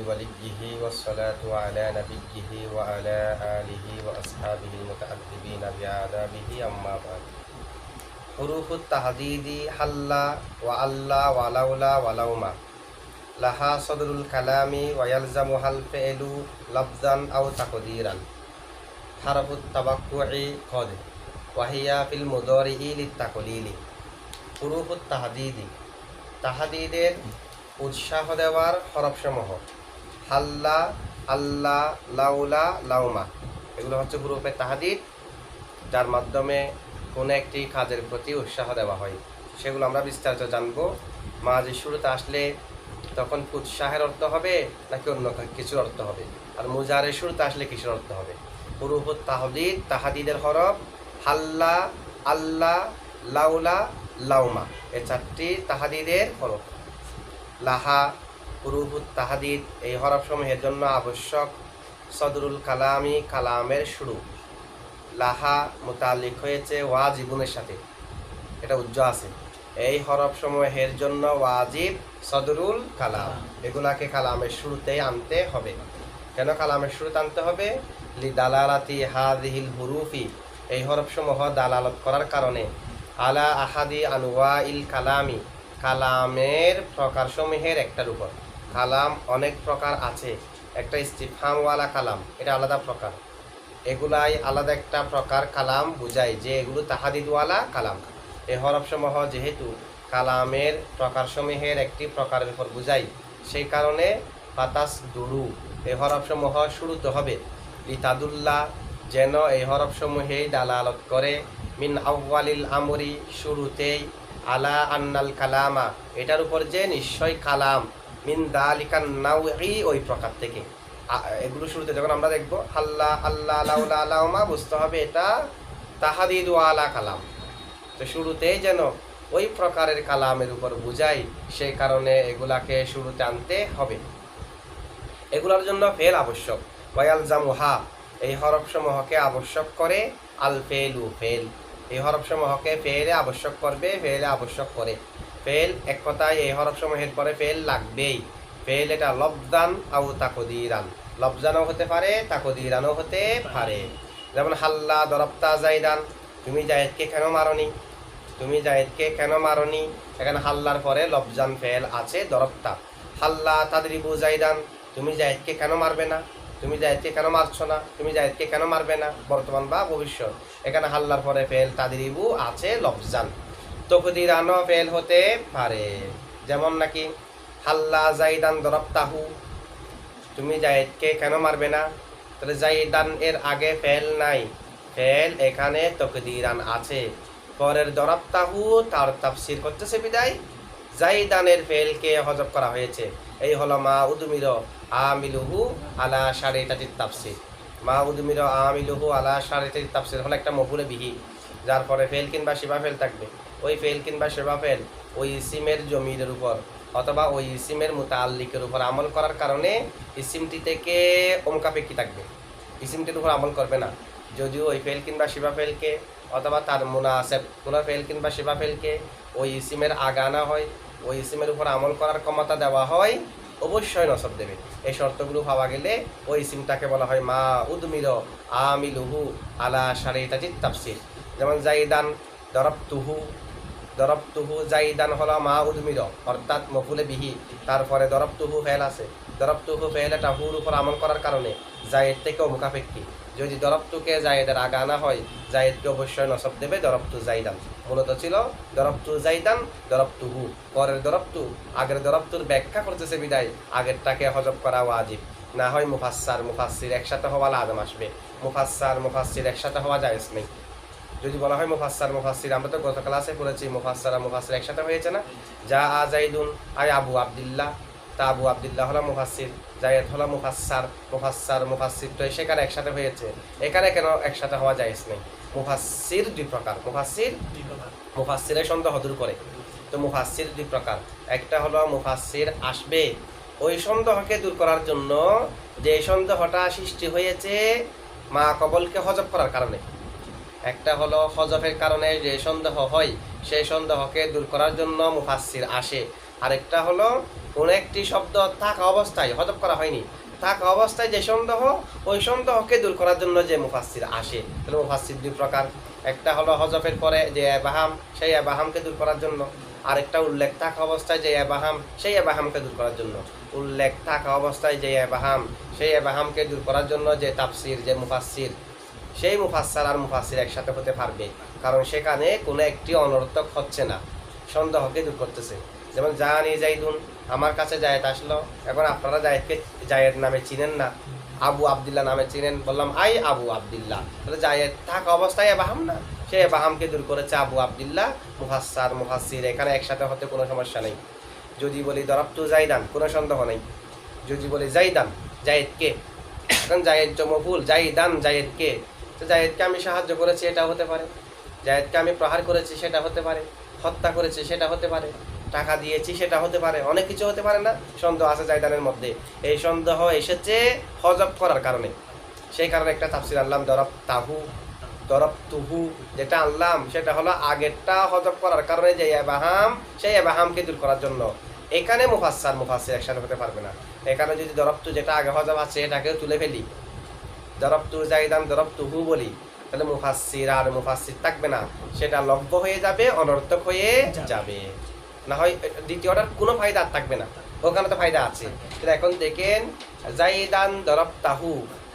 وليه والصلاة على نبيه وعلى آله وأصحابه المتأدبين بآدابه أما بعد حروف التحديد حلا وعلا ولولا ولوما لها صدر الكلام ويلزمها الفعل لفظا أو تقديرا حرف التوقع قد وهي في المضارع للتقليل حروف التحديد তাহাদিদের উৎসাহ দেওয়ার হরফসমূহ হাল্লা, আল্লাহ, লাউলা, লাউমা এগুলো হচ্ছে হুরুফে তাহাদিদ, যার মাধ্যমে কোনো একটি কাজের প্রতি উৎসাহ দেওয়া হয়। সেগুলো আমরা বিস্তারিত জানবো। মাঝে শুরুতে আসলে তখন উৎসাহের অর্থ হবে নাকি অন্য কিছুর অর্থ হবে, আর মুজারের শুরুতে আসলে কিছুর অর্থ হবে। হুরুফে তাহাদিদ, তাহাদিদের হরফ হাল্লা, আল্লাহ, লাউলা, লাউমা এই চারটি তাহাদিদের হরফ। লাহা হুরুফুত তাহাদিদ এই হরফসমূহের জন্য আবশ্যক সদরুল কালামি কালামের শুরু। লাহা মুতাল্লিক হয়েছে ওয়াজিবুনের সাথে, এটা উজ্জ্ব আছে। এই হরফসমূহের জন্য ওয়াজিব সদরুল কালাম, এগুলাকে কালামের শুরুতেই আনতে হবে। কেন কালামের শুরুতে আনতে হবে? লি দালালাতি হাযিহিল হুরুফি এই হরফসমূহ দালালত করার কারণে আলা আহাদি আনওয়াইল কালামি কালামের প্রকারসমূহের একটার উপর। কালাম অনেক প্রকার আছে, একটা ইস্তিফহামওয়ালা কালাম এটা আলাদা প্রকার, এগুলাই আলাদা একটা প্রকার কালাম বুঝায় যে এগুলো তাহাদিদওয়ালা কালাম। এই হরফসমূহ যেহেতু কালামের প্রকারসমূহের একটি প্রকারের উপর বুঝাই, সেই কারণে পাতাস দুরু এই হরফসমূহ শুরুতে হবে। লিতাদুল্লাহ যেন এই হরফসমূহেই দালালত করে মিন আউয়ালিল আমরি শুরুতেই আলা আন্নাল কালামা এটার উপর যে নিশ্চয় কালাম মিন দালিকান নাউই ওই প্রকার থেকে। এগুলো শুরুতে যখন আমরা দেখব হাল্লা, আল্লাহ, লাউলা, লাউমা বুঝতে হবে এটা তাহাদিদ ওয়ালা কালাম। তো শুরুতেই যেন ওই প্রকারের কালামের উপর বুঝাই, সেই কারণে এগুলাকে শুরুতে আনতে হবে। এগুলোর জন্য ফেল আবশ্যক। ওয়ালজামুহা এই হরফসমূহকে আবশ্যক করে আল ফেলু ফেল এই হরফসমূহকে ফেলে আবশ্যক করবে, ফেলে আবশ্যক করে। ফেল এক কথায় এই হরফসমূহের পরে ফেল লাগবেই। ফেল এটা লফজান আও তাকদিরান, লফজানও হতে পারে তাকদিরানও হতে পারে। যেমন হাল্লা দরবতা জাইদান, তুমি জায়েদকে কেন মারনি, তুমি জায়েদকে কেন মারনি, এখানে হাল্লার পরে লফজান ফেল আছে দরবতা। হাল্লা তাদরিবু জাইদান, তুমি জায়েদকে কেন মারবে না, তুমি জায়েদকে কেন মারছো না, তুমি জায়েদকে কেন মারবে না, বর্তমান বা ভবিষ্যৎ। এখানে হাল্লার পরে ফেল তাদরিবু আছে লফজান। তাকদিরানও ফেল হতে পারে, যেমন নাকি হাল্লা জাইদান দরবতাহু, তুমি জায়েদকে কেন মারবে না। তাহলে জাইদান এর আগে ফেল নাই, ফেল এখানে তাকদিরান আছে। পরের দরবতাহু তার তাফসীর করতেছে বিদায় জাইদানের ফেলকে হযফ করা হয়েছে। এই হলো মা উদমির আমিলুহু আলা শারিতাতিত তাফসীর। মা উদমির আমিলুহু আলা শারিতাতিত তাফসীর হলো একটা মফুলে বিহি, যার পরে ফেল কিংবা শিবা ফেল থাকবে। ওই ফেল কিংবা শিবা ফেল ওই ইসিমের জমিরের উপর অথবা ওই ইসিমের মুতাআল্লিকের উপর আমল করার কারণে ইসিমটি থেকে ওমকাপেক্ষী থাকবে, ইসিমটির উপর আমল করবে না। যদিও ওই ফেল কিংবা শিবা ফেলকে অথবা তার মুনাসেব কোনো ফেল কিংবা শিবা ফেলকে ওই ইসিমের আগে আনা হয়, ওই ইসিমের উপর আমল করার ক্ষমতা দেওয়া হয়, অবশ্যই নসব দেবে। এই শর্তগুলো পাওয়া গেলে ওই ইসিমটাকে বলা হয় মা উদমির আমিলুহু আলা শারিতাতিত তাফসীর। যেমন জাইদান দরবতুহু, দরবতুহু জাইদান হলো মা উদমির অর্থাৎ মফুলে বিহি, তারপরে দরবতুহু ফেল আছে। দরবতুহু ফেল এটা হুর উপর আমল করার কারণে জায়েদ থেকে মুখাপেক্ষী। যদি দরবতুকে জায়েদের আগে আনা হয়, জায়েদকে অবশ্যই নসব দেবে দরবতু জাইদান। মূলত ছিল দরবতু জাইদান দরবতুহু, পরের দরবতু আগের দরবতুর ব্যাখ্যা করতেছে বিদায় আগেরটাকে হযফ করা ওয়াজিব। না হয় মুফাসসার মুফাসসির একসাথে হওয়া লাজম আসবে, মুফাসসার মুফাসসির একসাথে হওয়া জায়েজ নেই। যদি বলা হয় মুফাসসার মুফাসসির, আমরা তো গত ক্লাসে পড়েছি মুফাসসার আর মুফাসসির একসাথে হয়েছে না। যা আ জাইদুন আয় আবু আব্দুল্লাহ, তা আবু আব্দুল্লাহ হলো মুফাসসির, জায়েদ হলো মুফাসসার, মুফাসসার মুফাসসির তো সেখানে একসাথে হয়েছে, এখানে কেন একসাথে হওয়া জায়েজ নেই। মুফাসসির দুই প্রকার, মুফাসসিরের সন্দেহ দূর করে। তো মুফাসসির দুই প্রকার, একটা হলো মুফাসসির আসবে ওই সন্দেহকে দূর করার জন্য, যে সন্দেহটা সৃষ্টি হয়েছে মা কবলকে হযফ করার কারণে। একটা হলো হযফের কারণে যে সন্দেহ হয় সেই সন্দেহকে দূর করার জন্য মুফাসসির আসে, আরেকটা হলো কোনো একটি শব্দ থাকা অবস্থায় হজব করা হয়নি, থাকা অবস্থায় যে সন্দেহ, ওই সন্দেহকে দূর করার জন্য যে মুফাসসির আসে। তাহলে মুফাসসির দুই প্রকার, একটা হলো হজফের পরে যে এবাহাম, সেই এবাহামকে দূর করার জন্য, আরেকটা উল্লেখ থাকা অবস্থায় যে এবাহাম, সেই এবাহামকে দূর করার জন্য। উল্লেখ থাকা অবস্থায় যে এবাহাম, সেই এবাহামকে দূর করার জন্য যে তাফসির, যে মুফাসসির, সেই মুফাসসার আর মুফাসসির একসাথে হতে পারবে, কারণ সেখানে কোনো একটি অনর্থক হচ্ছে না, সন্দেহকে দূর করতেছে। যেমন জানি জাইদুন, আমার কাছে জায়েদ আসলো, এখন আপনারা জায়েদকে জায়েদ নামে চিনেন না, আবু আবদুল্লাহ নামে চিনেন, বললাম আই আবু আবদুল্লাহ, তাহলে জায়েদ থাকা অবস্থায় এবাহাম না, সে এবাহামকে দূর করেছে আবু আবদুল্লাহ। মুফাসসার মুফাসসির এখানে একসাথে হতে কোনো সমস্যা নেই। যদি বলি দরাবতু জাইদান, কোনো সন্দেহ নেই। যদি বলি জাইদান, জায়েদকে, এখন জায়েদ মফুল, জাইদান জায়েদকে, তো জায়েদকে আমি সাহায্য করেছি, এটা হতে পারে। জায়েদকে আমি প্রহার করেছি, সেটা হতে পারে। হত্যা করেছি, সেটা হতে পারে। টাকা দিয়েছি, সেটা হতে পারে। অনেক কিছু হতে পারে না, সন্দেহ আছে জাইদানের মধ্যে। এই সন্দেহ এসেছে হজব করার কারণে, সেই কারণে একটা তাফসির আনলাম দরব তাহু, দরব তুহু, যেটা আনলাম সেটা হলো আগেরটা হজব করার কারণে যে এবাহাম, সেই এবাহামকে দূর করার জন্য। এখানে মুফাসসার মুফাসসির একসাথে হতে পারবে না। এখানে যদি দরবতু যেটা আগে হজব আছে এটাকেও তুলে ফেলি, দরবতু জাইদান দরবতুহু বলি, তাহলে মুফাসসির আর মুফাসসির থাকবে না, সেটা লব্য হয়ে যাবে, অনর্থক হয়ে যাবে। না হয় দ্বিতীয়টার কোনো ফায়দা আর থাকবে না, ওখানে তো ফায়দা আছে। এখন দেখেন জাইদান দরবতাহু,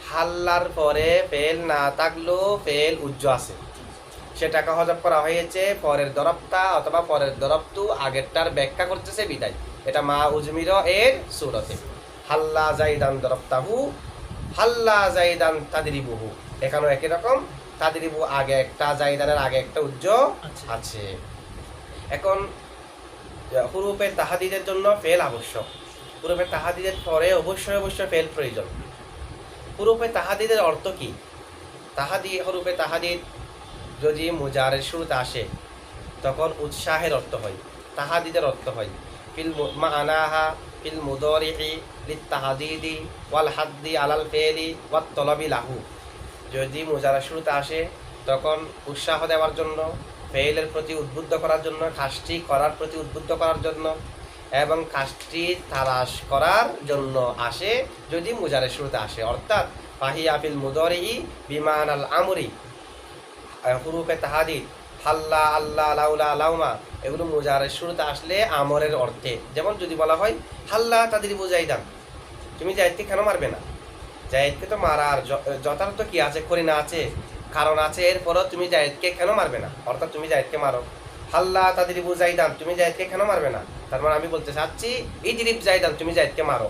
হাল্লার পরে ফেল না থাকলেও ফেল উজ্জ আছে, সেটাকে হজব করা হয়েছে পরের দরবতা অথবা পরের দরবতু আগেরটার ব্যাখ্যা করতেছে বিদায়। এটা মা উজমির এর সূরতে। হাল্লা জাইদান দরবতাহু, হাল্লা জাইদান তাদরিবুহু, এখানেও একই রকম। তাদরিবু আগে একটা, জাইদানের আগে একটা উজ্জ আছে। এখন হুরুফে তাহাদিদের জন্য ফেল আবশ্যক, হুরুফে তাহাদিদের পরে অবশ্যই অবশ্যই ফেল প্রয়োজন। হুরুফে তাহাদিদের অর্থ কি? হুরুফে তাহাদিদ যদি মুজারের শুরুতে আসে তখন উৎসাহের অর্থ হয়, তাহাদিদের অর্থ হয় ফিল মা'নাহা ফিল মুদারি'i লিত-তাহদিদি ওয়াল হাদ্দি আলাল ফি'লি ওয়াত তলবি লাহু। যদি মুজারের শুরুতে আসে তখন উৎসাহ দেওয়ার জন্য, ফেইলের প্রতি উদ্বুদ্ধ করার জন্য, কাজটি করার প্রতি উদ্বুদ্ধ করার জন্য এবং কাজটি তালাশ করার জন্য আসে যদি মুজারের শুরুতে আসে। অর্থাৎ ফাহিয়া ফিল মুদারি'i বিমানাল আমরি। হুরুফে তাহাদিদ হাল্লা, আল্লাহ, লাউলা, লাউমা, এগুলো মুজারের শুরুতে আসলে আমরের অর্থে। যেমন যদি বলা হয় হাল্লা তাদরিবু জাইদান, তুমি জায়েদকে কেন মারবে না? জায়েদকে তো মারার যথার্থ কি আছে, করিনা আছে, কারণ আছে, এরপরও তুমি জায়েদকে কেন মারবে না? অর্থাৎ তুমি জায়েদকে মারো। হাল্লা তাদরিবু জাইদান, তুমি জায়েদকে কেন মারবে না? তার মানে আমি বলতে চাচ্ছি ইজরিব জাইদান, তুমি জায়েদকে মারো।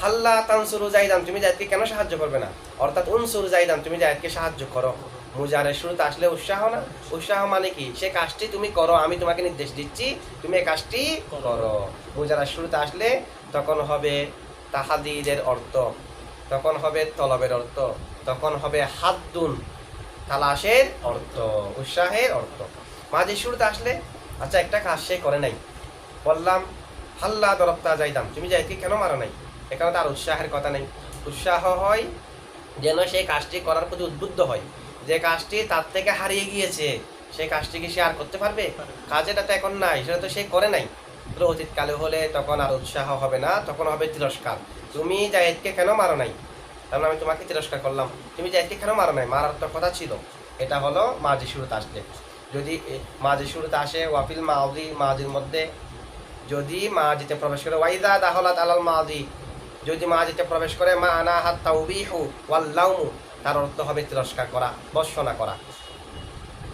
হাল্লা তানসুরু জাইদান, তুমি জায়েদকে কেন সাহায্য করবে না? অর্থাৎ উনসুর জাইদান, তুমি জায়েদকে সাহায্য করো। মুজারের শুরুতে আসলে উৎসাহ না, উৎসাহ মানে কি? সে কাজটি তুমি করো, আমি তোমাকে নির্দেশ দিচ্ছি, তুমি এই কাজটি করো। মুজারের শুরুতে আসলে তখন হবে তাহাদিদের অর্থ, তখন হবে তলবের অর্থ, তখন হবে হাদ্দুন, তালাশের অর্থ, উৎসাহের অর্থ। মাঝে শুরুতে আসলে আচ্ছা একটা কাজ সে করে নাই, বললাম হাল্লা দরবতা জাইদান, তুমি জায়েদকে কেন মারো নাই? এখানে তার উৎসাহের কথা নেই। উৎসাহ হয় যেন সেই কাজটি করার প্রতি উদ্বুদ্ধ হয়। যে কাজটি তার থেকে হারিয়ে গিয়েছে সেই কাজটি কি সে আর করতে পারবে? কাজেটা তো এখন নাই, সেটা তো সে করে নাই। অতীতকালে হলে তখন আর উৎসাহ হবে না, তখন হবে তিরস্কার। তুমি জায়েদকে কেন মারো নাই? তার মানে আমি তোমাকে তিরস্কার করলাম, তুমি জায়েদকে কেন মারো নাই? মারার তো কথা ছিল। এটা হলো মাঝি শুরুতে আসলে। যদি মাঝি শুরুতে আসে ওয়াফিল মাদি, মাঝির মধ্যে যদি মাঝিতে প্রবেশ করে ওয়াইদা দাহলাত আলাল মাদি, যদি মাঝিতে প্রবেশ করে মা আনা হাত তাওবিহু ওয়াল লাউমু, তার অর্থ হবে তিরস্কার করা, বর্ষনা করা।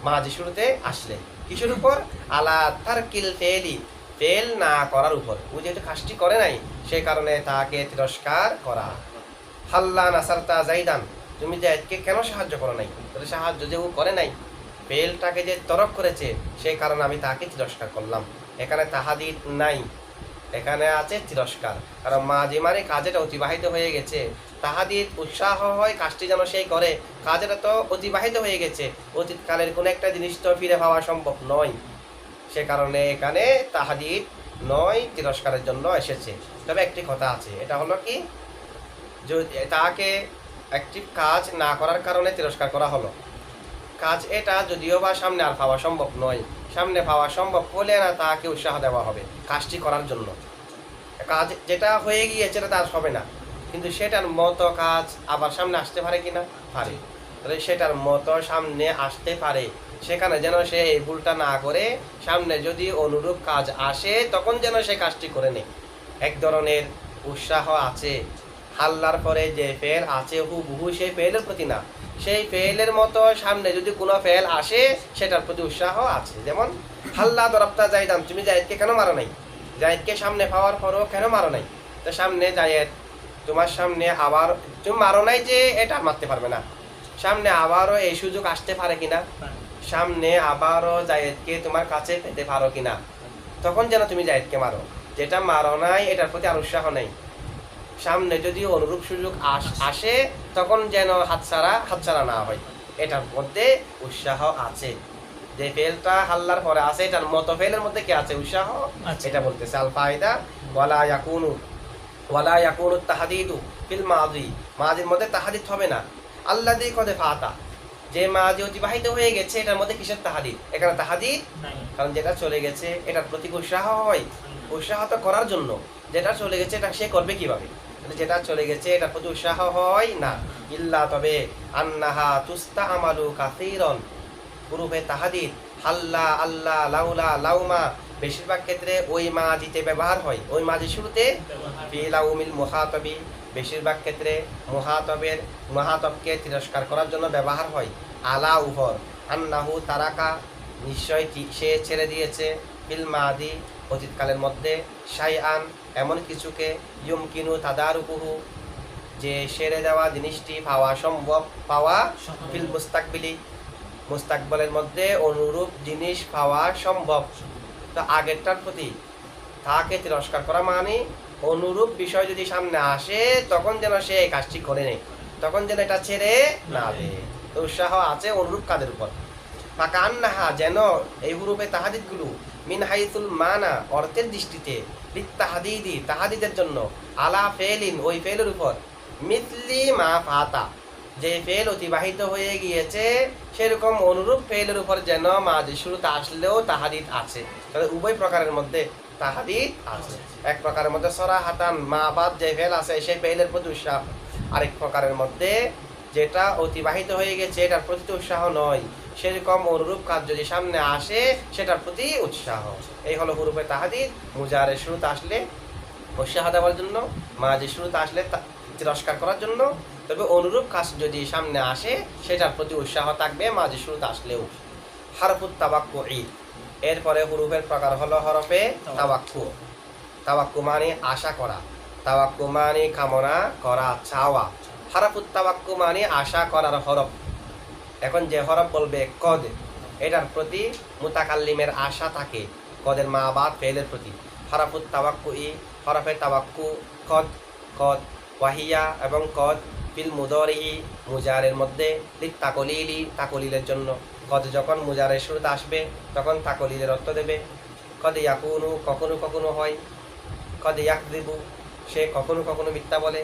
মাঝি শুরুতে আসলে কিসের উপর? আলা তারকিল ফেলি, ফেল না করার উপর। ও যেহেতু কাজটি করে নাই সেই কারণে তাকে তিরস্কার করা। হাল্লা নাসারতা জাইদান, তুমি জায়েদকে কেন সাহায্য করো নাই? তাহলে সাহায্য যে ও করে নাই, ফেলটাকে যে তরক করেছে সেই কারণে আমি তাকে তিরস্কার করলাম। এখানে তাহাদিদ নাই, এখানে আছে তিরস্কার। কারণ মাঝি মানে কাজেটা অতিবাহিত হয়ে গেছে। তাহাদিদ উৎসাহ হয় কাজটি যেন সেই করে, কাজেটা তো অতিবাহিত হয়ে গেছে, অতীতকালের কোনো একটা জিনিস তো ফিরে পাওয়া সম্ভব নয়। সে কারণে এখানে তাহাদিদ নয়, তিরস্কারের জন্য এসেছে। তবে একটি কথা আছে, এটা হলো কি, তাকে একটি কাজ না করার কারণে তিরস্কার করা হলো। কাজ এটা যদিও বা সামনে আর পাওয়া সম্ভব নয়, সামনে পাওয়া সম্ভব হলে না তাকে উৎসাহ দেওয়া হবে কাজটি করার জন্য। কাজ যেটা হয়ে গিয়েছে এটা তার হবে না, কিন্তু সেটার মতো কাজ আবার সামনে আসতে পারে কিনা, পারে। তাহলে সেটার মতো সামনে আসতে পারে, সেখানে যেন সে এই ভুলটা না করে সামনে যদি অনুরূপ কাজ আসে তখন যেন সে কাজটি করে নেয়। এক ধরনের উৎসাহ আছে হাল্লার পরে যে ফেল আছে হুবহু সেই ফেলের প্রতি না, সেই ফেলের মতো সামনে যদি কোনো ফেল আসে সেটার প্রতি উৎসাহ আছে। যেমন হাল্লা দরবতা জাইদান, তুমি জায়েদকে কেন মারো নাই? জায়েদকে সামনে পাওয়ার পরও কেন মারো নাই? তো সামনে জায়েদ তোমার সামনে আবার, তুমি মারো নাই যে এটা মারতে পারবে না, সামনে আবারও এই সুযোগ আসতে পারে কিনা, সামনে আবারও জায়েদকে তোমার কাছে পেতে পারো কিনা, তখন যেন তুমি জায়েদকে মারো। যেটা মারো নাই এটার প্রতি আর উৎসাহ নেই, সামনে যদি অনুরূপ সুযোগ আসে তখন যেন হাতছাড়া না হয়, এটার মধ্যে উৎসাহ আছে। যে ফেলটা হাল্লার পরে আছে এটার মতো ফেলের মধ্যে কি আছে, উৎসাহ। এটা বলতেছে আল ফায়দা ওয়ালা ইয়াকুনু তাহদিদু ফিল মাযি, মাযির মধ্যে তাহদিদ হবে না। আল্লাযী কদ ফাতা, যে মাযি অতিবাহিত হয়ে গেছে এটার মধ্যে কিসের তাহদিদ? এখানে তাহদিদ নাই, কারণ যেটা চলে গেছে এটার প্রতি উৎসাহ হয়, উৎসাহ তো করার জন্য। যেটা চলে গেছে এটা সে করবে কিভাবে? যেটা চলে গেছে এটার প্রতি উৎসাহ হয় না। ইল্লা তবে আন্নাহা তুস্তামালু কাসীরান, পুরুফে তাহাদিদ হাল্লা আল্লাহ লাউলা লাউমা বেশিরভাগ ক্ষেত্রে ওই মাজিতে ব্যবহার হয়, ওই মাজি শুরুতে ফি লাউমিল মুখাতাবি, বেশিরভাগ ক্ষেত্রে মুখাতাবকে তিরস্কার করার জন্য ব্যবহার হয়। আলা উপর, আন্নাহু তারাকা নিশ্চয় সে ছেড়ে দিয়েছে, ফিল মাদি অতীতকালের মধ্যে, শাইআন এমন কিছুকে, ইউমকিনু তাদারুকুহু যে সেরে দেওয়া জিনিসটি পাওয়া সম্ভব, পাওয়া ফিল মুস্তাকবিলি মুস্তাকবলের মধ্যে অনুরূপ জিনিস পাওয়া সম্ভব। তো আগেরটার প্রতি তাকে তিরস্কার করা মানে অনুরূপ বিষয় যদি সামনে আসে তখন যেন সে এই কাজটি করে নেয়, তখন যেন এটা ছেড়ে না দেয়। তো উৎসাহ আছে অনুরূপ কাজের উপর। ফাকান্নাহা যেন এই হুরুফে তাহাদিদগুলো মিন হাইসুল মানা অর্থের দৃষ্টিতে, লিত্তাহাদিদি তাহাদিদের জন্য, আলা ফেলিন ওই ফেলের উপর, মিথলি মা ফাতা যে ফেল অতিবাহিত হয়ে গিয়েছে সেরকম অনুরূপ ফেলের উপর যেন মাঝে শুরুতে আসলেও তাহাদিদ আছে। তবে উভয় প্রকারের মধ্যে তাহাদিদ আছে। এক প্রকারের মধ্যে সরাহাতান মা বাদ যে ফেল আছে সেই ফেলের প্রতি উৎসাহ, আরেক প্রকারের মধ্যে যেটা অতিবাহিত হয়ে গেছে এটার প্রতি উৎসাহ নয়, সেরকম অনুরূপ কাজ যদি সামনে আসে সেটার প্রতি উৎসাহ। এই হলো হুরুফে তাহাদিদ। মুজারের শুরুতে আসলে উৎসাহ দেওয়ার জন্য, মাঝে শুরুতে আসলে তিরস্কার করার জন্য। তবে অনুরূপ কাজ যদি সামনে আসে সেটার প্রতি উৎসাহ থাকবে মাঝে শুরুতে আসলেও। হরফুত তাওয়াক্কু, এরপরে হুরুফের প্রকার হলো হরফে তাওয়াক্কু। তাওয়াক্কু মানে আশা করা, তাওয়াক্কু মানে কামনা করা, চাওয়া। হরফুত তাওয়াক্কু মানে আশা করার হরফ। এখন যে হরফ বলবে কদ, এটার প্রতি মুতাকাল্লিমের আশা থাকে, কদের মা বাদ ফেলের প্রতি। হরফুত তাওয়াক্কু, হরফে তাওয়াক্কু কদ, কদ ওয়াহিয়া এবং কদ ফিল মুদরি মুজারের মধ্যে, লিত তাকলিলি তাকলিলের জন্য। কদ যখন মুজারের শুরুতে আসবে তখন তাকলিলের অর্থ দেবে। কদ ইয়াকুনু কখনো কখনো হয়, কদ ইয়াকযিবু সে কখনো কখনো মিথ্যা বলে,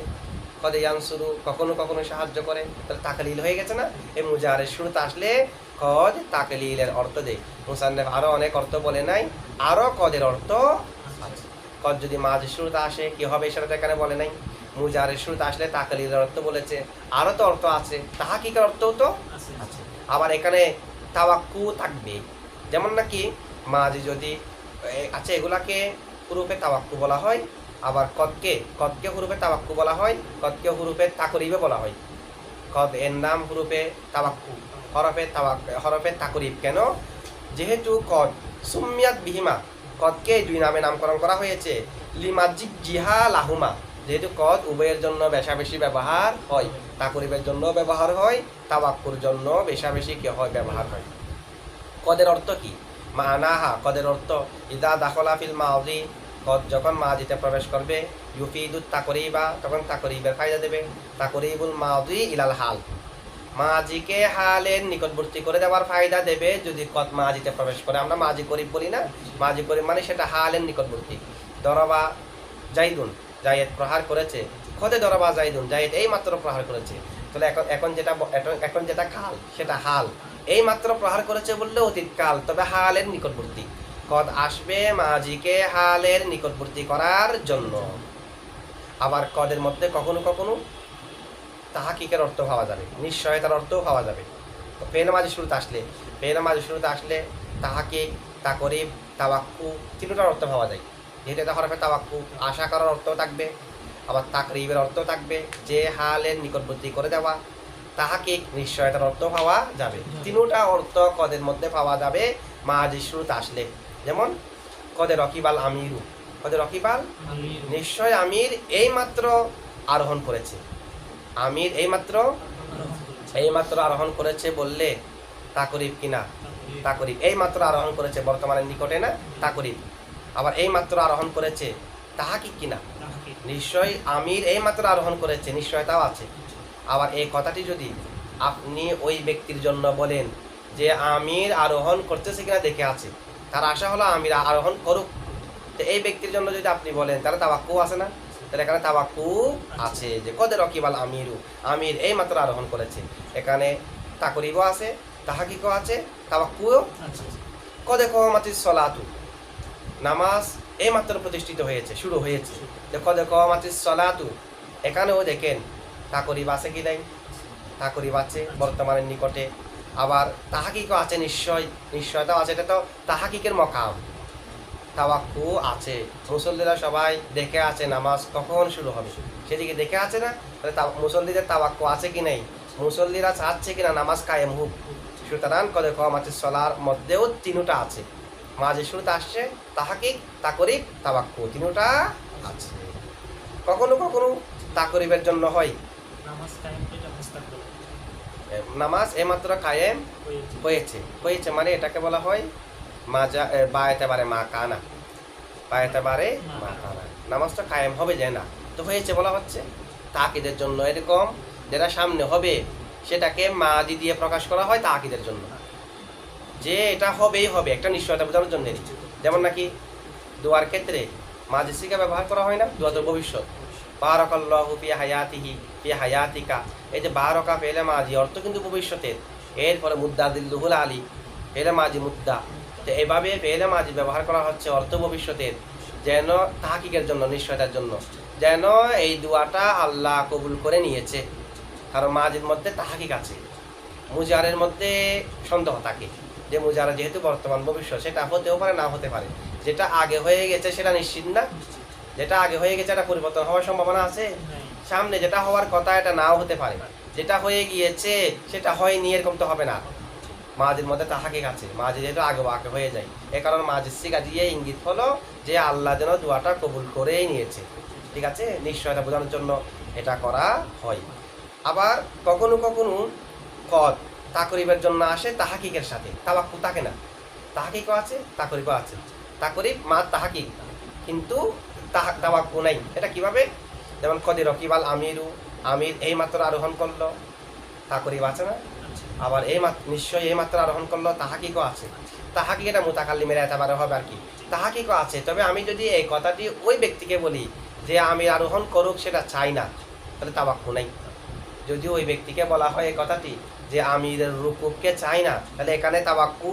কদ ইয়ানসুরু কখনো কখনো সাহায্য করে। তাহলে তাকলিল হয়ে গেছে না? এই মুজারের শুরুতে আসলে কদ তাকলিলের অর্থ দেয়। মুসান্নেফ আরো অনেক অর্থ বলে নাই, আরো কদের অর্থ আছে। কদ যদি মাঝের শুরুতে আসে কি হবে সেটা তো এখানে বলে নাই। মুজারের শুরুতে আসলে তাকলিলের অর্থ বলেছে, আরো তো অর্থ আছে, তাহাকিকের অর্থও তো আছে। আবার এখানে তাওয়াক্কু থাকবে, যেমন নাকি মাঝে যদি আচ্ছা এগুলাকে হুরুফে তাওয়াক্কু বলা হয়। আবার কদকে হুরুফে তাওয়াক্কু বলা হয়, কদকে হুরুফে তাকরিবে বলা হয়। কদ এর নাম হুরুফে তাওয়াক্কু, হরফে তাকরিব। কেন? যেহেতু কদ সুমিয়াত বিহিমা, কদকে দুই নামে নামকরণ করা হয়েছে। লিমাজিক জিহা লাহুমা, যেহেতু কদ উভয়ের জন্য বেশাবেশি ব্যবহার হয়, তাকরিবের জন্য ব্যবহার হয়, তাওয়াক্কুর জন্য বেশাবেশি কি হয় ব্যবহার হয়। কদের অর্থ কি? মানাহা কদের অর্থ ইদা দাখলা ফিল মাযি, কদ যখন মাযিতে প্রবেশ করবে, ইউফিদুত তাকরিবা তখন তাকরিবের ফায়দা দেবে। তাকরিবুল মাযি ইলাল হাল, মাজিকে হালের নিকটবর্তী করে দেওয়ার ফায়দা দেবে যদি কদ মাজিতে প্রবেশ করে। আমরা মাজি করিব বলি না, মাজি করিব মানে সেটা হালের নিকটবর্তী। দরবা জাইদুন, জায়েদ প্রহার করেছে। খদে দরবা জাইদুন, জায়েদ এই মাত্র প্রহার করেছে। তাহলে এখন যেটা কাল সেটা হাল, এই মাত্র প্রহার করেছে বললে অতীত কাল, তবে হালের নিকটবর্তী। কদ আসবে মাজিকে হালের নিকটবর্তী করার জন্য। আবার কদের মধ্যে কখনো কখনো তাহাকিকের অর্থ পাওয়া যাবে, নিশ্চয়তার অর্থও পাওয়া যাবে। ফেলে মাঝি শুরুতে আসলে তাহাকিক, তাকরিব, তাওয়াক্কু তিনটার অর্থ পাওয়া যায়। যেহেতু এটা হরফে তাওয়াক্কু, আশা করার অর্থ থাকবে, আবার তাকরিবের অর্থ থাকবে যে হালের নিকটবর্তী করে দেওয়া, তাহাকিক নিশ্চয়তার অর্থ পাওয়া যাবে। তিনটা অর্থ কদের মধ্যে পাওয়া যাবে মাঝি শুরুতে আসলে। যেমন কদে রকিবাল আমিরু, কদে রকিবাল নিশ্চয় আমির এইমাত্র আরোহণ করেছে, আমির এইমাত্র আরোহণ করেছে বললে তাকরিব কিনা, তাকরিব এইমাত্র আরোহণ করেছে বর্তমানের নিকটে না তাকরিব। আবার এইমাত্র আরোহণ করেছে তাহাকিক কিনা, নিশ্চয় আমির এইমাত্র আরোহণ করেছে, নিশ্চয়তাও আছে। আবার এই কথাটি যদি আপনি ওই ব্যক্তির জন্য বলেন যে আমির আরোহণ করতেছে কিনা দেখে আছে, তার আশা হলো আমির আরোহণ করুক, তো এই ব্যক্তির জন্য যদি আপনি বলেন তাহলে তাওয়াক্কু আছে না, তাহলে এখানে তাওয়াক্কু আছে যে কদে রকিবাল আমিরু, আমির এইমাত্র আরোহণ করেছে। এখানে তাকরিবও আছে, তাহাকিকও আছে, তাওয়াক্কুও আছে। কদে কওমাতিস সলাতু, নামাজ এইমাত্র প্রতিষ্ঠিত হয়েছে, শুরু হয়েছে। কদে কওমাতিস সলাতু, এখানেও দেখেন তাকরিব আছে কি নাই, তাকরিব আছে বর্তমানের নিকটে। আবার তাহাকিকও আছে, নিশ্চয়তাও আছে, এটা তো তাহাকিকের মকাম। তাওয়াক্কু আছে, মুসল্লিরা সবাই দেখে আছে নামাজ কখন শুরু হবে, সেদিকে দেখে আছে না, তাহলে মুসল্লিদের তাওয়াক্কু আছে কি নেই, মুসল্লিরা চাচ্ছে কিনা নামাজ কায়েম হোক। সুতরাং কদে কওমাতিস সলার মধ্যেও তিনটা আছে, মাঝে শুরুতে আসছে তাহাকিক, তাকরিব, তাওয়াক্কু তিনটা আছে। কখনো কখনো তাকরিবের জন্য হয় নামাজ এইমাত্র কায়েম হয়েছে মানে এটাকে বলা হয় মাজা বা এতেবারে মা কানা, বা এতেবারে মা কানা, নামাজটা কায়েম হবে যায় না, তো হয়েছে বলা হচ্ছে তাকিদের জন্য। এরকম যেটা সামনে হবে সেটাকে মাদি দিয়ে প্রকাশ করা হয় তাকিদের জন্য, যে এটা হবেই হবে, একটা নিশ্চয়তা বোঝানোর জন্য। যেমন নাকি দোয়ার ক্ষেত্রে মাঝি সিগা ব্যবহার করা হয় না, দোয়া তো ভবিষ্যৎ। বারাকাল্লাহু ফি হায়াতিহি ফি হায়াতিকা, এই যে বারাকা ফেলে মাঝি অর্থ কিন্তু ভবিষ্যতের। এরপরে মুদ্দা দিল্লুহুল আলী, ফেলে মাঝি মুদ্দা, তো এভাবে ফেলে মাঝি ব্যবহার করা হচ্ছে অর্থ ভবিষ্যতের, যেন তাহকিকের জন্য, নিশ্চয়তার জন্য, যেন এই দোয়াটা আল্লাহ কবুল করে নিয়েছে। কারণ মাঝির মধ্যে তাহকিক আছে, মুজারের মধ্যে সন্দেহ থাকে যে মুজারা যেহেতু বর্তমান ভবিষ্যৎ, সেটা হতেও পারে না হতে পারে। যেটা আগে হয়ে গেছে সেটা নিশ্চিত না, যেটা আগে হয়ে গেছে এটা পরিবর্তন হওয়ার সম্ভাবনা আছে, সামনে যেটা হওয়ার কথা এটা নাও হতে পারে, যেটা হয়ে গিয়েছে সেটা হয়নি এরকম তো হবে না। মাঝির মধ্যে তাহাকিক আছে, মাঝি যেহেতু আগে আগে হয়ে যায়, এ কারণে মাঝির সিগা দিয়ে ইঙ্গিত হলো যে আল্লাহ যেন দোয়াটা কবুল করেই নিয়েছে, ঠিক আছে, নিশ্চয়তা বোঝানোর জন্য এটা করা হয়। আবার কখনো কখনো কদ তাকরিবের জন্য আসে তাহাকিকের সাথে, তাওয়াক্কু থাকে না, তাহাকিকও আছে, তাকরিবও আছে, তাকরিব মা তাহাকিক কিন্তু তাওয়াক্কু নাই। এটা কিভাবে? যেমন কদে রকিবাল আমিরু, আমির এইমাত্র আরোহণ করলো, তাকরিব আছে না, আবার নিশ্চয়ই এইমাত্র আরোহণ করলো, তাহাকিকও আছে। তাহাকিক এটা মুতাকাল্লিমের এতবারে হবে আর কি, তাহাকিকও আছে। তবে আমি যদি এই কথাটি ওই ব্যক্তিকে বলি যে আমি আরোহণ করুক সেটা চাই না, তাহলে তাওয়াক্কু নাই। যদি ওই ব্যক্তিকে বলা হয় এই কথাটি যে আমিরের রুকুকে চাই না, তাহলে এখানে তাওয়াক্কু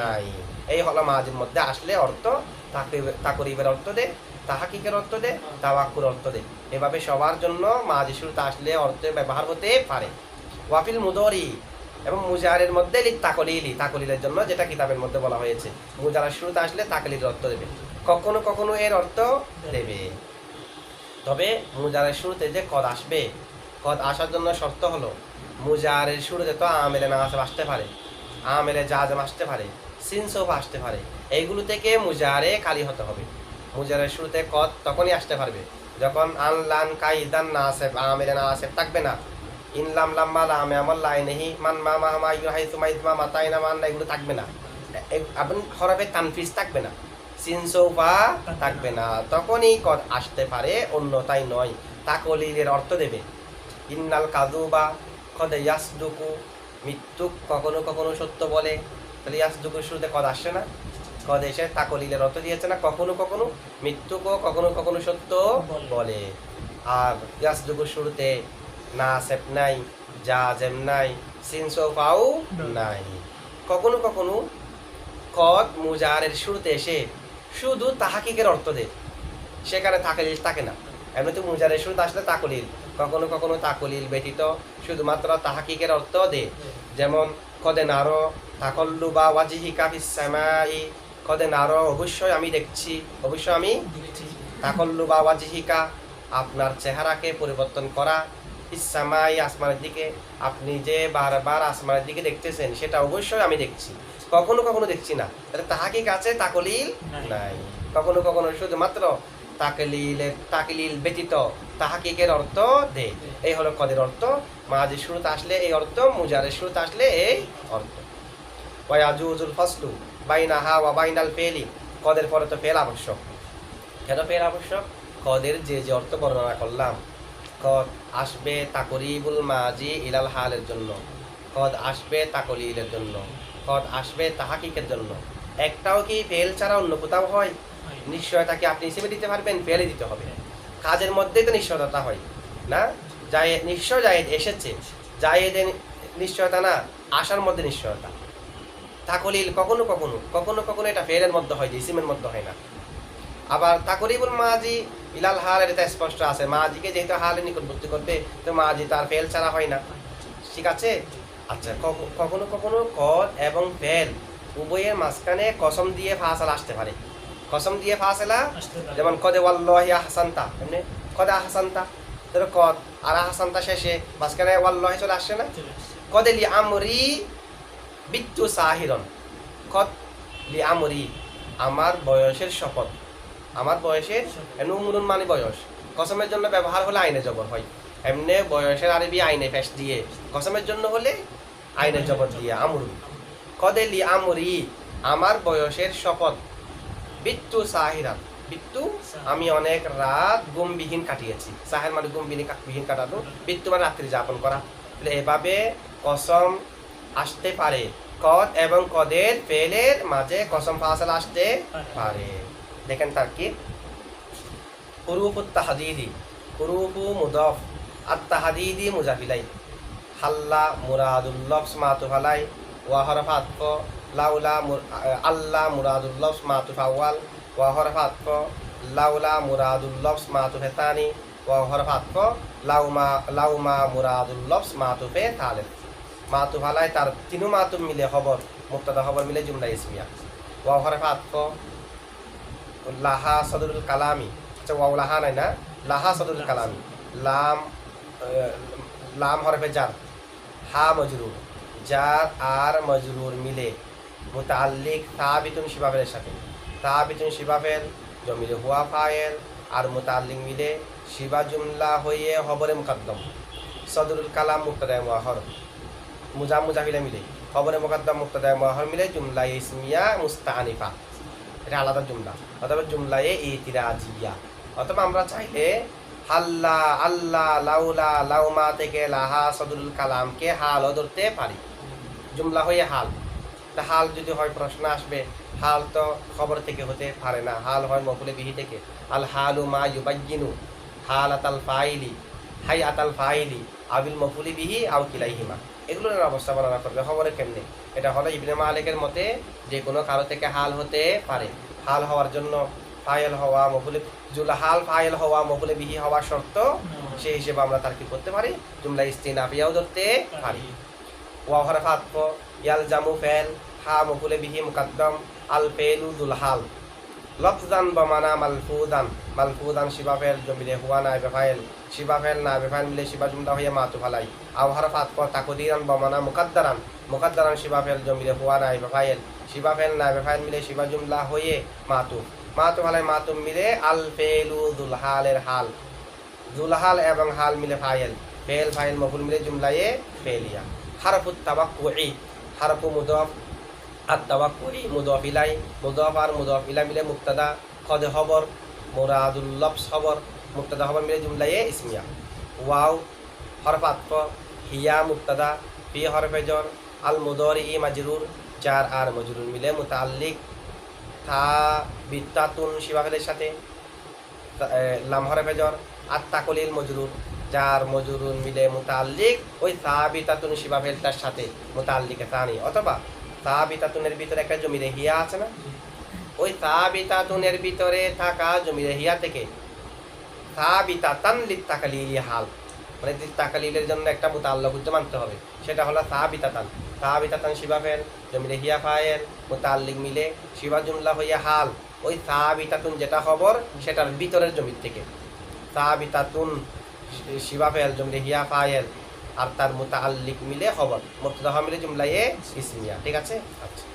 নাই। এই হলো মাঝির মধ্যে আসলে অর্থ, তাকরিবের অর্থ দে, তাহাকিকের অর্থ দে, তাওয়াক্কুর অর্থ দে। এভাবে সবার জন্য মাঝি শুরুতে আসলে অর্থে ব্যবহার হতে পারে। ওয়াফিল মুদরি, এবং মুজারের মধ্যে তাকলিলি, তাকলিলের জন্য যেটা কিতাবের মধ্যে বলা হয়েছে, মুজারের শুরুতে আসলে তাকলিলের অর্থ দেবে, কখনো কখনো এর অর্থ দেবে। তবে মুজারের শুরুতে যে কদ আসবে, কদ আসার জন্য শর্ত হলো মুজারের শুরুতে তো আমেলে নামাজ আসতে পারে, আমেলে জাজম আসতে পারে, সিনসোফ আসতে পারে, এইগুলো থেকে মুজারে খালি হতে হবে। মুজারের শুরুতে কদ তখনই আসতে পারবে যখন আনলান কাইদান না আসেব, আমেলে না আসেব থাকবে না, ইনলাম লাম্মা লামে আমল লাইনেহি মান মা মা মা ইউহাই সুমাইদমা মাতাইনা মান, এগুলো থাকবে না। আপনি হরফে তানফিস থাকবে না, সিনসোফা থাকবে না, তখনই কদ আসতে পারে, অন্যতাই নয়। তাকলিলের অর্থ দেবে ইন্নাল কাযুবা কদ ইয়াসদুকু, মৃত্যু কখনো কখনো সত্য বলে, তাহলে ইয়াসদুকুর শুরুতে কদ আসছে না, কদ এসে তাকলিলের অর্থ দিয়েছে না, কখনো কখনো মৃত্যুকে কখনো কখনো সত্য বলে। আর ইয়াসদুকুর শুরুতে না সেপ নাই, জাজেম নাই, সিনসোফাও নাই। কখনো কখনো কদ মুজারের শুরুতে এসে শুধু তাহাকিকের অর্থ দেয়, সেখানে তাকলিল থাকে না। এমনিতে মুজারের শুরুতে আসলে তাকলিল, কখনো কখনো তাকলিল ব্যতীত শুধুমাত্র তাহাকিকের অর্থ দেয়। যেমন কদে নারো তাকল্লুবা ওয়াজিহিকা ফিস সামাই, কদে নারো অবশ্যই আমি দেখছি, অবশ্যই আমি তাকল্লুবা ওয়াজিহিকা আপনার চেহারাকে পরিবর্তন করা, ফিস সামাই আসমানের দিকে, আপনি যে বারবার আসমানের দিকে দেখতেছেন সেটা অবশ্যই আমি দেখছি, কখনো কখনো দেখছি না। তাহলে তাহাকিক আছে, তাকলিল নাই। কখনো কখনো শুধুমাত্র তাকলিল ব্যতীত তাহাকিকের অর্থ দেয়। এই হলো কদের অর্থ। মাজির শুরুতে আসলে এই অর্থ, মুজারের শুরুতে আসলে এই অর্থ। ওয়ায়াজুজুল ফাসলু বাইনাহা ওয়া বাইনাল ফেলি, কদের পরে তো ফেল আবশ্যক। কেন ফেল আবশ্যক? কদের যে যে অর্থ বর্ণনা করলাম, কদ আসবে তাকরিবুল মাজি ইলাল হালের জন্য, কদ আসবে তাকলিলের জন্য, কদ আসবে তাহাকিকের জন্য। একটাও কি ফেল ছাড়া অন্য কোথাও হয়? নিশ্চয়তাকে আপনি হিসেবে দিতে পারবেন, ফেলে দিতে হবে। কাজের মধ্যেই তো নিশ্চয়তা হয় না। নিশ্চয় জায়েদ এসেছে, জায়েদের নিশ্চয়তা না, আসার মধ্যে নিশ্চয়তা। তাকলিল কখনো কখনো কখনো কখনো এটা ফেলের মধ্যে হয়, ইসিমের মধ্যে হয় না। আবার তাকরিবুল মাজি ইলাল হালের এটা স্পষ্ট আছে, মাজিকে যেহেতু হালের নিকটবর্তী করবে, তো মাজি তার ফেল ছাড়া হয় না। ঠিক আছে। আচ্ছা, কখনো কখনো কদ এবং ফেল উভয়ের মাঝখানে কসম দিয়ে ফাসালা আসতে পারে। কসম দিয়ে ফাসালা, যেমন কদে ওয়াল্লাহি আহসানতা, এমনি কদে আহসানতা, ধরো কদ আর আহসানতা শেষে মাঝখানে ওয়াল্লাহি চলে আসছে না। কদে লি আমরি বিত্তু সাহিরন, কদ লি আমরি আমার বয়সের শপথ, আমার বয়সের, নুমুনুন মানে বয়স, কসমের জন্য ব্যবহার হলে আইনে জবর হয়। এমনি বয়সের আরবি আইনে ফেস দিয়ে, কসমের জন্য হলে আইনে জবর দিয়ে আমরু। কদে লি আমরি আমার বয়সের শপথ, বিত্তু সাহিরাত, বিত্তু আমি অনেক রাত ঘুমবিহীন কাটিয়েছি, সাহের মানে ঘুমবিহীন কাটানো, বিত্তু মানে রাত্রি যাপন করা। এভাবে কসম আসতে পারে, কদ এবং কদের ফেলের মাঝে কসম ফাসালা আসতে পারে। দেখেন তার কি হুরুফুত তাহদিদি, হুরুফু মুদাফ, আত তাহদিদি মুজাফিলাই, হাল্লা মুরাদুল লফজ মাতুফ আলাই, ওয়া হরফ আতফ, লাউলা আল্লাহ মুরাদুল লফজ মাতুফ আউয়াল, ওয়া হরফ আতফ, লাউলা মুরাদুল লফজ মাতুফ তানি, ওয়া হরফ আতফ, লাউমা মুরাদুল লফজ মাতুফে তালেফ। মাতুফ আলাই তার তিনু মাতুফ মিলে খবর, মুক্তাদা খবর মিলে জুমলা ইসমিয়া। ওয়া হরফ আতফ, লাহা সদরুল কালামি, আচ্ছা ওয়াও লাহা নাই না, লাহা সদরুল কালামি, লাম লাম হরফে জার, হা মজরুর, জার আর মজরুর মিলে মুতাআল্লিক সাবিতুন শিবাফেলের সাথে, সাবিতুন শিবাফেল জমিলে হুয়া ফায়েল, আর মুতাআল্লিক মিলে শিবা জুমলা হয়ে খবরে মুকদ্দম, সদরুল কালাম মুক্তাদায়ে মুআখর, মুজাফিলা মিলে খবরে মুকদ্দম মুক্তাদায়ে মুআখর মিলে জুমলা ইসমিয়া মুস্তাআনিফা, এটা আলাদা জুমলা, অথবা জুমলায়ে ইতিরাজিয়া। অথবা আমরা চাইলে হাল্লা আল্লাহ লাউলা লাউমা থেকে লাহা সদরুল কালামকে হালও ধরতে পারি, জুমলা হয়ে হাল। তা হাল যদি হয় প্রশ্ন আসবে, হাল তো খবর থেকে হতে পারে না, হাল হয় মফুলে বিহি থেকে। আল হালু মা ইউবাইয়িনু হাল আতাল ফাইলি, হাই আতাল ফাইলি আবিল মফুলি বিহি আও কিলাইহিমা, এগুলোর অবস্থা বর্ণনা করবে খবরে কেমনে। এটা হলো ইবনে মালিকের মতে যে কোনো কারো থেকে হাল হতে পারে। হাল হওয়ার জন্য ফাইল হওয়া মফুলে হাল ফাইল হওয়া মফুলে বিহি হওয়া শর্ত, সেই হিসেবে আমরা তার কি করতে পারি, জুমলা ইস্তিনাফিয়াও ধরতে পারি। ওয়া হরফ আতফ, ইয়ালজামু ফেল, হা মফুলে বিহি মুকদ্দম, আল ফেলু যুল হাল, লফজান বমানা মালফুদান, মালফুদান শিবা ফেল জমিলে হুয়া নাইবে ফাইল, শিবা ফেল নাইবে ফাইল মিলে শিবা জুমলা হইয়া মাতুফ আলাই। আও হরফ আতফ তাকদিরান বমানা মুকদ্দারান, মুকদ্দারান শিবা ফেল জমিলে হুয়া নাইবে ফাইল, শিবা ফেল নাইবে ফাইল মিলে শিবা জুমলা হয়ে মাতুফ, মাতুফ আলাই মাতুফ মিলে আল ফেলু যুল হালের হাল, যুল হাল এবং হাল মিলে ফাইল, ফেল ফাইল মফুল মিলে জুমলায়ে ফেলিয়া। হারফুত তাওয়াক্কুই, হারফু মুদাফ, আত তাওয়াক্কুই মুদাফ ইলাই, মুদাফ আর মুদাফ ইলাই মিলে মুক্তাদা, কদে খবর, মুরাদুল লফজ খবর, মুক্তাদা খবর মিলে জুমলায়ে ইসমিয়া। ওয়াও হরফ আতফ, হিয়া মুক্তাদা, ফি হরফে জর, আল মুদারি মাজরুর, জার আর মজরুর মিলে মুতাআল্লিক, থা বিত্তাতুন শিবাফেলের সাথে, লাম হরফে জর, আত তাকলিল মজরুর, জার মজরুর মিলে মুতাআল্লিক ওই সাবিতাতুন শিবাফেলটার সাথে মুতাআল্লিকে তানি। অথবা সাবিতাতুনের ভিতরে একটা জমিরে হিয়া আছে না, ওই সাবিতাতুনের ভিতরে থাকা জমিরে হিয়া থেকে সাবিতাতান লিত্তাকালিলি হাল, মানে লিত্তাকালিলের জন্য একটা মুতাআল্লিক মানতে হবে, সেটা হলো সাবিতাতান। সাবিতাতান শিবা ফেল, জমিরে হিয়া ফায়েল, মুতাআল্লিক মিলে শিবা জুমলা হইয়া হাল। ওই সাবিতাতুন যেটা খবর সেটার ভিতরের জমির থেকে, সাবিতাতুন শিবা ফেল, জমিরে হিয়া ফায়েল, আর তার মুতাআল্লিক মিলে খবর, মুবতাদা মিলে জুমলা ইসমিয়া। ঠিক আছে? আচ্ছা।